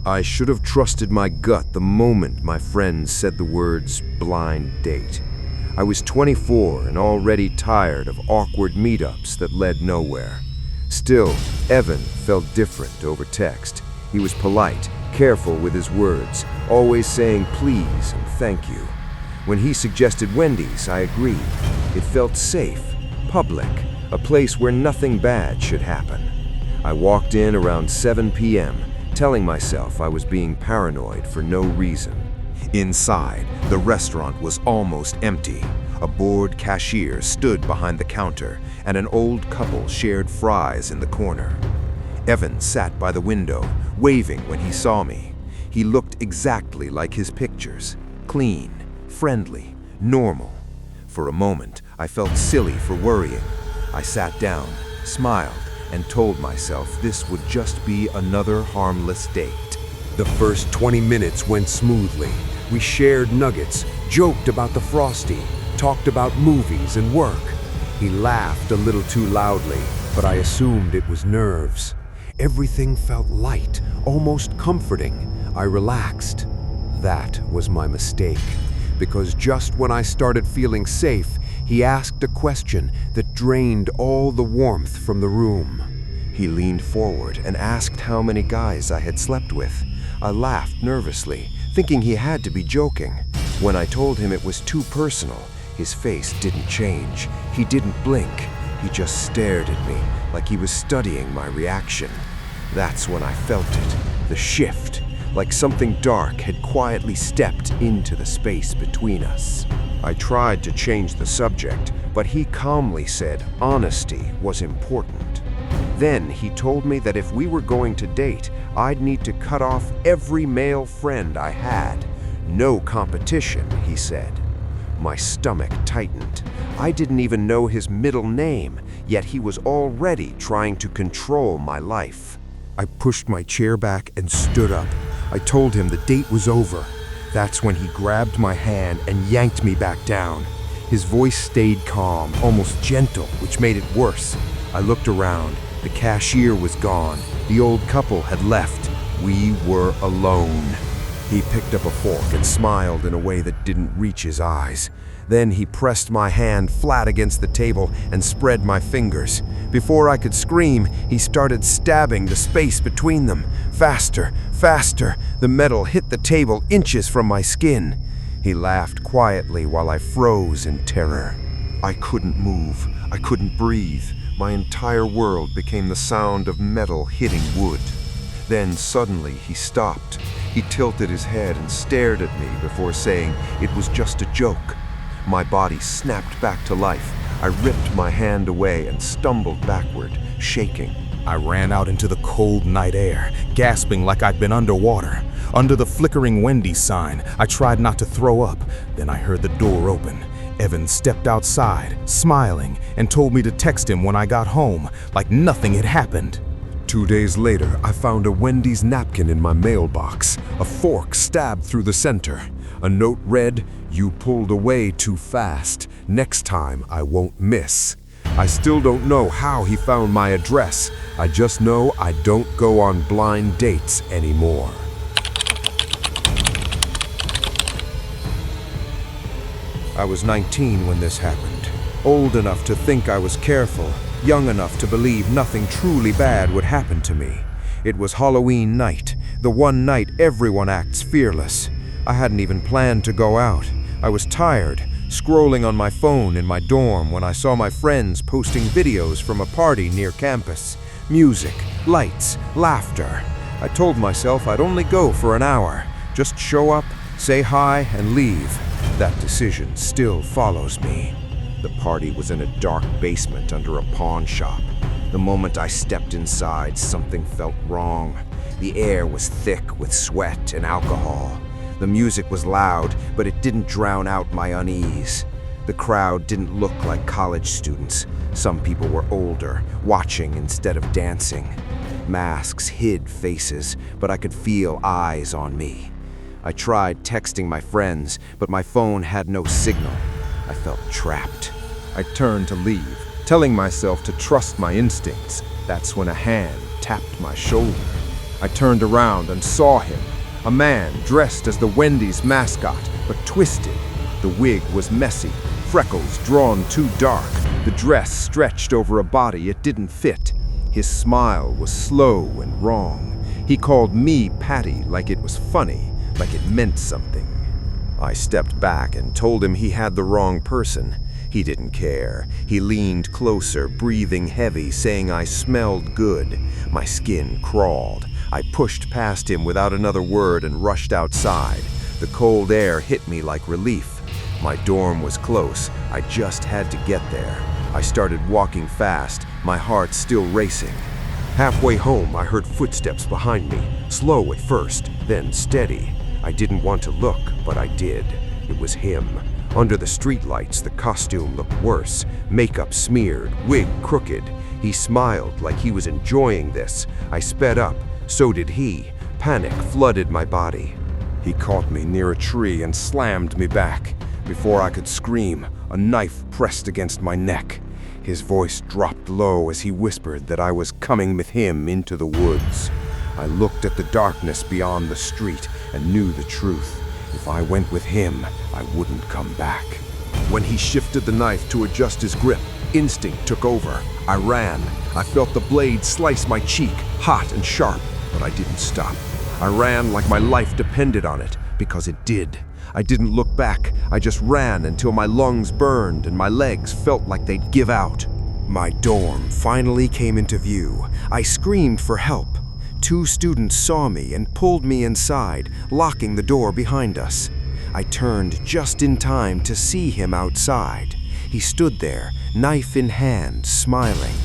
I should have trusted my gut the moment my friend said the words blind date. I was 24 and already tired of awkward meetups that led nowhere. Still, Evan felt different over text. He was polite, careful with his words, always saying please and thank you. When he suggested Wendy's, I agreed. It felt safe, public, a place where nothing bad should happen. I walked in around 7 p.m., telling myself I was being paranoid for no reason. Inside, the restaurant was almost empty. A bored cashier stood behind the counter, and an old couple shared fries in the corner. Evan sat by the window, waving when he saw me. He looked exactly like his pictures, clean, friendly, normal. For a moment, I felt silly for worrying. I sat down, smiled, and told myself this would just be another harmless date. The first 20 minutes went smoothly. We shared nuggets, joked about the Frosty, talked about movies and work. He laughed a little too loudly, but I assumed it was nerves. Everything felt light, almost comforting. I relaxed. That was my mistake, because just when I started feeling safe, he asked a question that drained all the warmth from the room. He leaned forward and asked how many guys I had slept with. I laughed nervously, thinking he had to be joking. When I told him it was too personal, his face didn't change. He didn't blink. He just stared at me like he was studying my reaction. That's when I felt it, the shift, like something dark had quietly stepped into the space between us. I tried to change the subject, but he calmly said honesty was important. Then he told me that if we were going to date, I'd need to cut off every male friend I had. No competition, he said. My stomach tightened. I didn't even know his middle name, yet he was already trying to control my life. I pushed my chair back and stood up. I told him the date was over. That's when he grabbed my hand and yanked me back down. His voice stayed calm, almost gentle, which made it worse. I looked around. The cashier was gone. The old couple had left. We were alone. He picked up a fork and smiled in a way that didn't reach his eyes. Then he pressed my hand flat against the table and spread my fingers. Before I could scream, he started stabbing the space between them. Faster, faster. The metal hit the table inches from my skin. He laughed quietly while I froze in terror. I couldn't move. I couldn't breathe. My entire world became the sound of metal hitting wood. Then suddenly he stopped. He tilted his head and stared at me before saying it was just a joke. My body snapped back to life. I ripped my hand away and stumbled backward, shaking. I ran out into the cold night air, gasping like I'd been underwater. Under the flickering Wendy sign, I tried not to throw up. Then I heard the door open. Evan stepped outside, smiling, and told me to text him when I got home, like nothing had happened. 2 days later, I found a Wendy's napkin in my mailbox, a fork stabbed through the center. A note read, "You pulled away too fast. Next time, I won't miss." I still don't know how he found my address. I just know I don't go on blind dates anymore. I was 19 when this happened, old enough to think I was careful, young enough to believe nothing truly bad would happen to me. It was Halloween night, the one night everyone acts fearless. I hadn't even planned to go out. I was tired, scrolling on my phone in my dorm when I saw my friends posting videos from a party near campus. Music, lights, laughter. I told myself I'd only go for an hour. Just show up, say hi, and leave. That decision still follows me. The party was in a dark basement under a pawn shop. The moment I stepped inside, something felt wrong. The air was thick with sweat and alcohol. The music was loud, but it didn't drown out my unease. The crowd didn't look like college students. Some people were older, watching instead of dancing. Masks hid faces, but I could feel eyes on me. I tried texting my friends, but my phone had no signal. I felt trapped. I turned to leave, telling myself to trust my instincts. That's when a hand tapped my shoulder. I turned around and saw him. A man dressed as the Wendy's mascot, but twisted. The wig was messy, freckles drawn too dark. The dress stretched over a body it didn't fit. His smile was slow and wrong. He called me Patty like it was funny, like it meant something. I stepped back and told him he had the wrong person. He didn't care. He leaned closer, breathing heavy, saying I smelled good. My skin crawled. I pushed past him without another word and rushed outside. The cold air hit me like relief. My dorm was close. I just had to get there. I started walking fast, my heart still racing. Halfway home, I heard footsteps behind me, slow at first, then steady. I didn't want to look, but I did. It was him. Under the streetlights, the costume looked worse. Makeup smeared, wig crooked. He smiled like he was enjoying this. I sped up. So did he. Panic flooded my body. He caught me near a tree and slammed me back. Before I could scream, a knife pressed against my neck. His voice dropped low as he whispered that I was coming with him into the woods. I looked at the darkness beyond the street and knew the truth. If I went with him, I wouldn't come back. When he shifted the knife to adjust his grip, instinct took over. I ran. I felt the blade slice my cheek, hot and sharp, but I didn't stop. I ran like my life depended on it, because it did. I didn't look back. I just ran until my lungs burned and my legs felt like they'd give out. My dorm finally came into view. I screamed for help. 2 students saw me and pulled me inside, locking the door behind us. I turned just in time to see him outside. He stood there, knife in hand, smiling.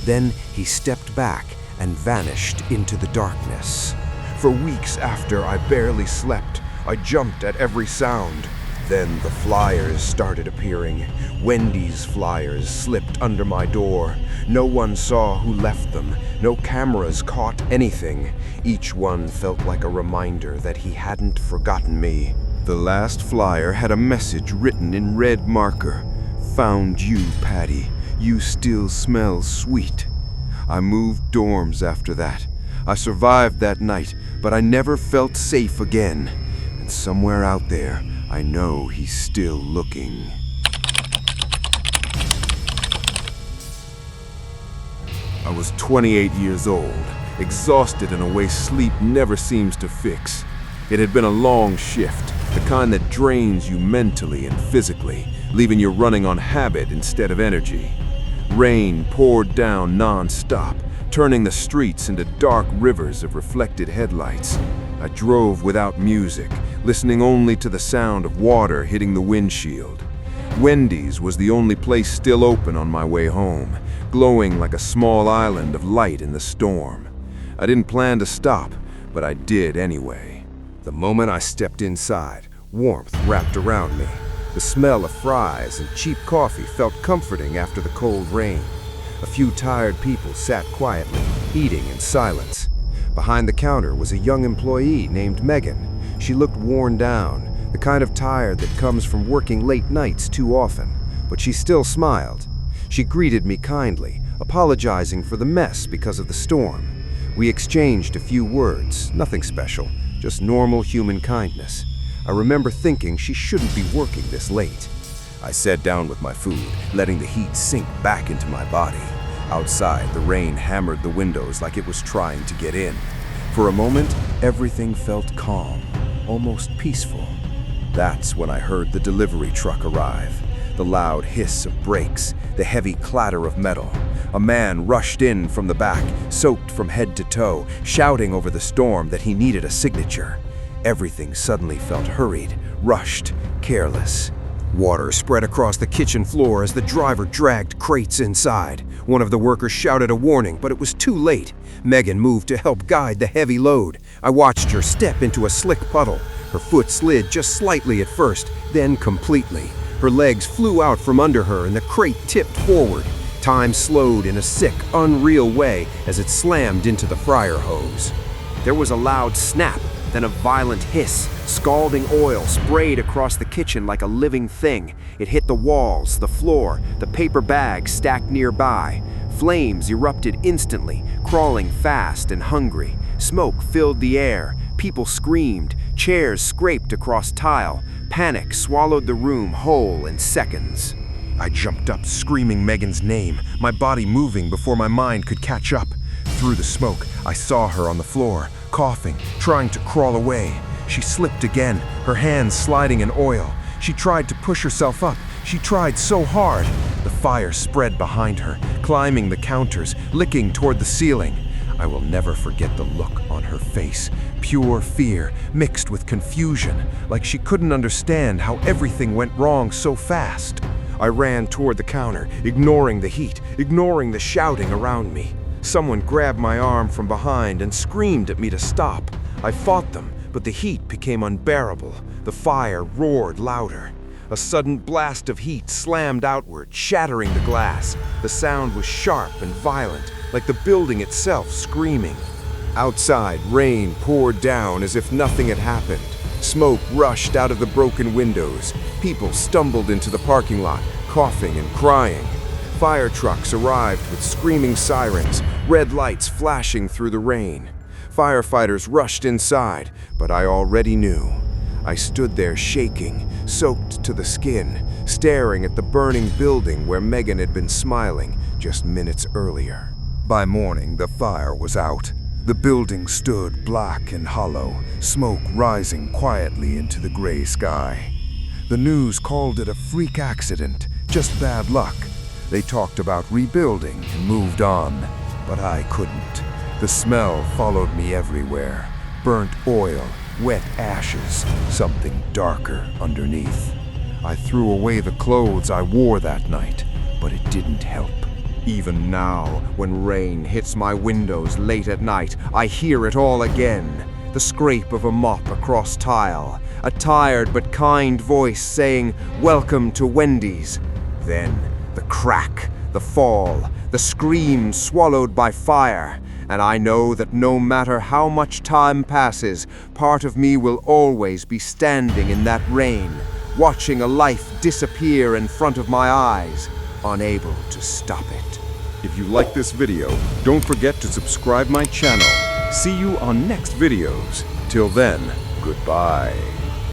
Then he stepped back and vanished into the darkness. For weeks after, I barely slept. I jumped at every sound. Then the flyers started appearing. Wendy's flyers slipped under my door. No one saw who left them. No cameras caught anything. Each one felt like a reminder that he hadn't forgotten me. The last flyer had a message written in red marker. Found you, Patty. You still smell sweet. I moved dorms after that. I survived that night, but I never felt safe again. And somewhere out there, I know he's still looking. I was 28 years old, exhausted in a way sleep never seems to fix. It had been a long shift, the kind that drains you mentally and physically, leaving you running on habit instead of energy. Rain poured down non-stop, turning the streets into dark rivers of reflected headlights. I drove without music, listening only to the sound of water hitting the windshield. Wendy's was the only place still open on my way home, glowing like a small island of light in the storm. I didn't plan to stop, but I did anyway. The moment I stepped inside, warmth wrapped around me. The smell of fries and cheap coffee felt comforting after the cold rain. A few tired people sat quietly, eating in silence. Behind the counter was a young employee named Megan. She looked worn down, the kind of tired that comes from working late nights too often, but she still smiled. She greeted me kindly, apologizing for the mess because of the storm. We exchanged a few words, nothing special, just normal human kindness. I remember thinking she shouldn't be working this late. I sat down with my food, letting the heat sink back into my body. Outside, the rain hammered the windows like it was trying to get in. For a moment, everything felt calm, almost peaceful. That's when I heard the delivery truck arrive. The loud hiss of brakes, the heavy clatter of metal. A man rushed in from the back, soaked from head to toe, shouting over the storm that he needed a signature. Everything suddenly felt hurried, rushed, careless. Water spread across the kitchen floor as the driver dragged crates inside. One of the workers shouted a warning, but it was too late. Megan moved to help guide the heavy load. I watched her step into a slick puddle. Her foot slid just slightly at first, then completely. Her legs flew out from under her and the crate tipped forward. Time slowed in a sick, unreal way as it slammed into the fryer hose. There was a loud snap, then a violent hiss. Scalding oil sprayed across the kitchen like a living thing. It hit the walls, the floor, the paper bags stacked nearby. Flames erupted instantly, crawling fast and hungry. Smoke filled the air. People screamed. Chairs scraped across tile. Panic swallowed the room whole in seconds. I jumped up, screaming Megan's name, my body moving before my mind could catch up. Through the smoke, I saw her on the floor, coughing, trying to crawl away. She slipped again, her hands sliding in oil. She tried to push herself up. She tried so hard. The fire spread behind her, climbing the counters, licking toward the ceiling. I will never forget the look on her face, pure fear mixed with confusion, like she couldn't understand how everything went wrong so fast. I ran toward the counter, ignoring the heat, ignoring the shouting around me. Someone grabbed my arm from behind and screamed at me to stop. I fought them, but the heat became unbearable. The fire roared louder. A sudden blast of heat slammed outward, shattering the glass. The sound was sharp and violent, like the building itself screaming. Outside, rain poured down as if nothing had happened. Smoke rushed out of the broken windows. People stumbled into the parking lot, coughing and crying. Fire trucks arrived with screaming sirens, red lights flashing through the rain. Firefighters rushed inside, but I already knew. I stood there shaking, soaked to the skin, staring at the burning building where Megan had been smiling just minutes earlier. By morning, the fire was out. The building stood black and hollow, smoke rising quietly into the gray sky. The news called it a freak accident, just bad luck. They talked about rebuilding and moved on, but I couldn't. The smell followed me everywhere. Burnt oil, wet ashes, something darker underneath. I threw away the clothes I wore that night, but it didn't help. Even now, when rain hits my windows late at night, I hear it all again. The scrape of a mop across tile, a tired but kind voice saying, "Welcome to Wendy's." Then, the crack, the fall, the scream swallowed by fire. And I know that no matter how much time passes, part of me will always be standing in that rain, watching a life disappear in front of my eyes, unable to stop it. If you like this video, don't forget to subscribe my channel. See you on next videos. Till then, goodbye.